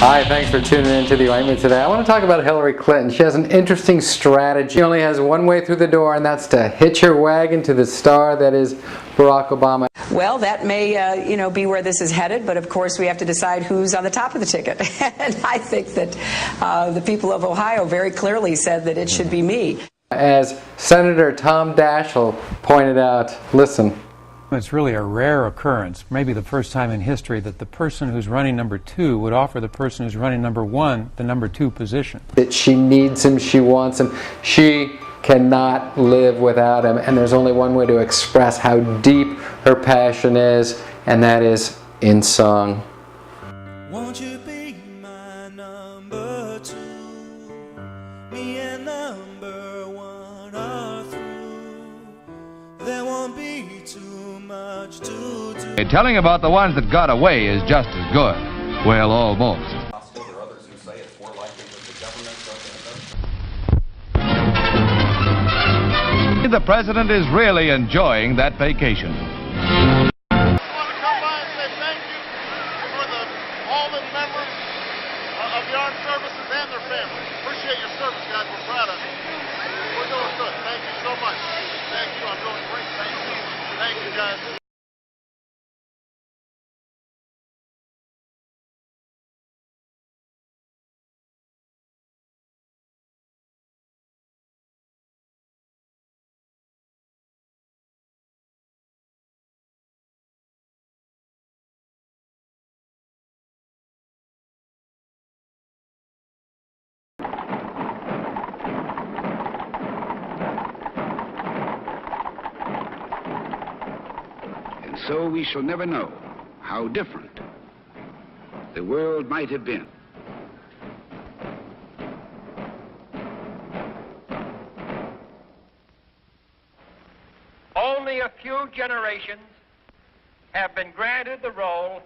Hi, thanks for tuning in to The Ointment today. I want to talk about Hillary Clinton. She has an interesting strategy. She only has one way through the door, and that's to hitch her wagon to the star that is Barack Obama. Well, that may, be where this is headed, but of course we have to decide who's on the top of the ticket. And I think that the people of Ohio very clearly said that it should be me. As Senator Tom Daschle pointed out, listen. It's really a rare occurrence, maybe the first time in history, that the person who's running number 2 would offer the person who's running number 1 the number 2 position. That she needs him, she wants him, she cannot live without him, and there's only one way to express how deep her passion is, and that is in song. Won't you be my number 2? Me and number 1 are through. There won't be too much to do. Telling about the ones that got away is just as good. Well, almost. There are others who say it's more likely that the government doesn't. The president is really enjoying that vacation. I want to come by and say thank you for all the members of the armed services and their families. Appreciate your service, guys. We're proud of you. We're doing good. Thank you so much. Thank you. I'm doing great. Thank you. Thank you, guys. So we shall never know how different the world might have been. Only a few generations have been granted the role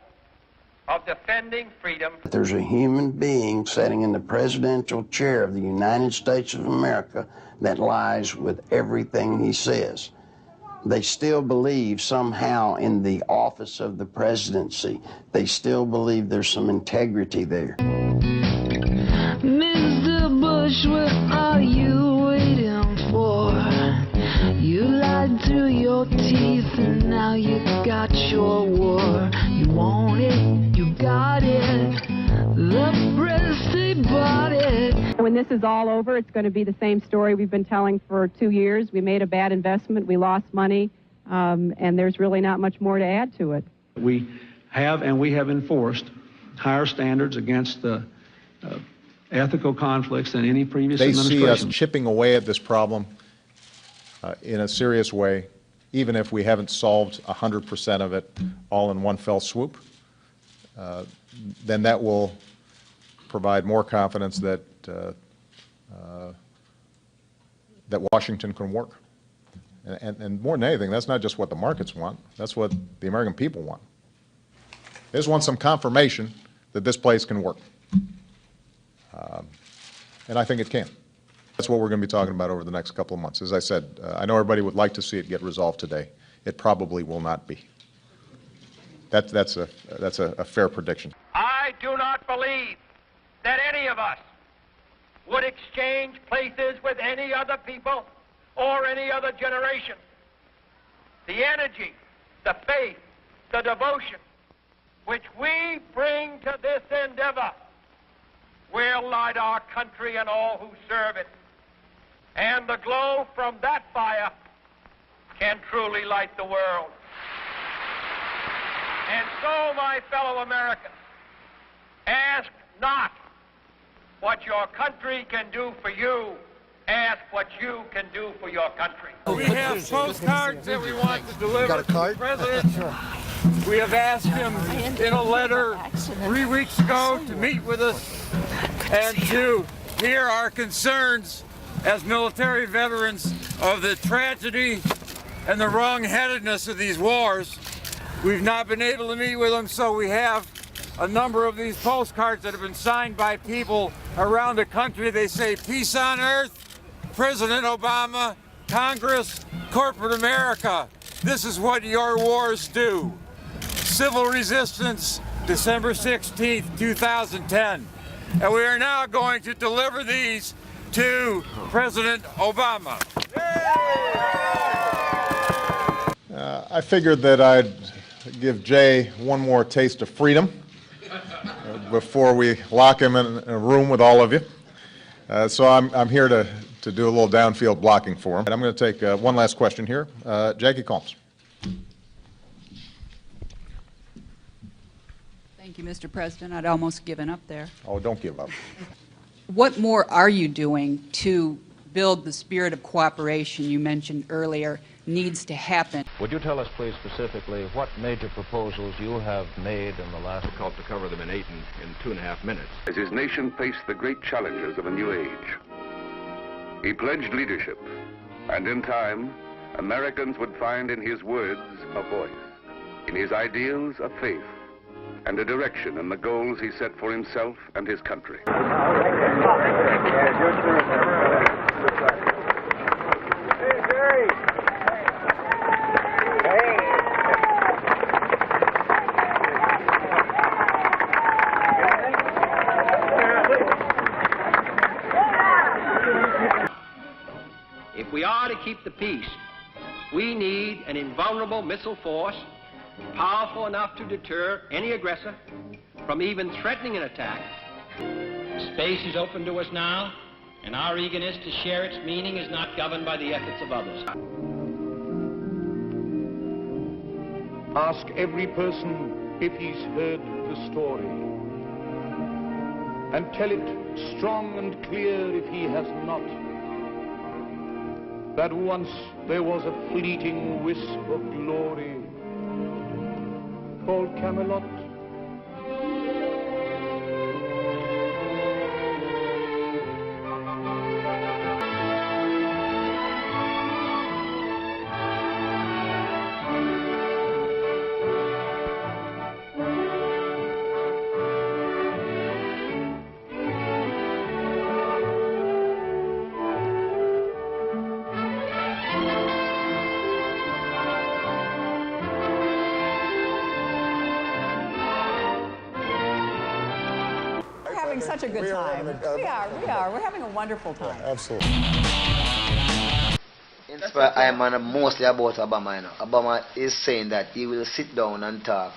of defending freedom. There's a human being sitting in the presidential chair of the United States of America that lies with everything he says. They still believe somehow in the office of the presidency. They still believe there's some integrity there. Mr. Bush, what are you waiting for? You lied through your teeth and now you got your war. You want it, you got it. The press, they bought it. When this is all over, it's going to be the same story we've been telling for 2 years. We made a bad investment, we lost money, and there's really not much more to add to it. We have enforced higher standards against ethical conflicts than any previous administration. They see us chipping away at this problem in a serious way, even if we haven't solved 100% of it all in one fell swoop. Then that will provide more confidence that that Washington can work. And more than anything, that's not just what the markets want, that's what the American people want. They just want some confirmation that this place can work. And I think it can. That's what we're going to be talking about over the next couple of months. As I said, I know everybody would like to see it get resolved today. It probably will not be. That's a fair prediction. I do not believe that any of us would exchange places with any other people or any other generation. The energy, the faith, the devotion which we bring to this endeavor will light our country and all who serve it. And the glow from that fire can truly light the world. And so, my fellow Americans, ask not what your country can do for you, ask what you can do for your country. We have postcards that we want to deliver to the President. We have asked him in a letter 3 weeks ago to meet with us and to hear our concerns as military veterans of the tragedy and the wrong-headedness of these wars. We've not been able to meet with him, so we have a number of these postcards that have been signed by people around the country. They say, peace on earth, President Obama, Congress, corporate America. This is what your wars do. Civil resistance, December 16th, 2010. And we are now going to deliver these to President Obama. I figured that I'd give Jay one more taste of freedom before we lock him in a room with all of you. So I'm here to do a little downfield blocking for him. And I'm going to take one last question here. Jackie Combs. Thank you, Mr. President. I'd almost given up there. Oh, don't give up. What more are you doing to build the spirit of cooperation you mentioned earlier needs to happen? Would you tell us, please, specifically what major proposals you have made in the last... Difficult to cover them in 2.5 minutes. As his nation faced the great challenges of a new age, he pledged leadership, and in time, Americans would find in his words a voice, in his ideals a faith, and a direction in the goals he set for himself and his country. If we are to keep the peace, we need an invulnerable missile force powerful enough to deter any aggressor from even threatening an attack. Space is open to us now, and our eagerness to share its meaning is not governed by the efforts of others. Ask every person if he's heard the story, and tell it strong and clear if he has not, that once there was a fleeting wisp of glory called Camelot. Such a good time. We are. We're having a wonderful time. Yeah, absolutely. I am mostly about Obama. You know. Obama is saying that he will sit down and talk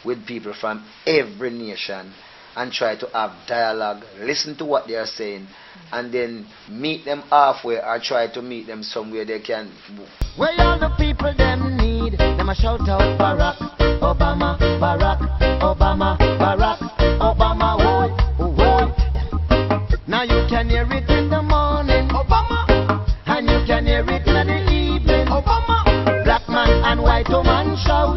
with people from every nation and try to have dialogue, listen to what they are saying, and then meet them halfway or try to meet them somewhere they can move. Where all the people them need, them a shout out Barack Obama, Barack Obama, Barack Obama, oh. Now you can hear it in the morning, Obama, and you can hear it in the evening, Obama. Black man and white woman shout.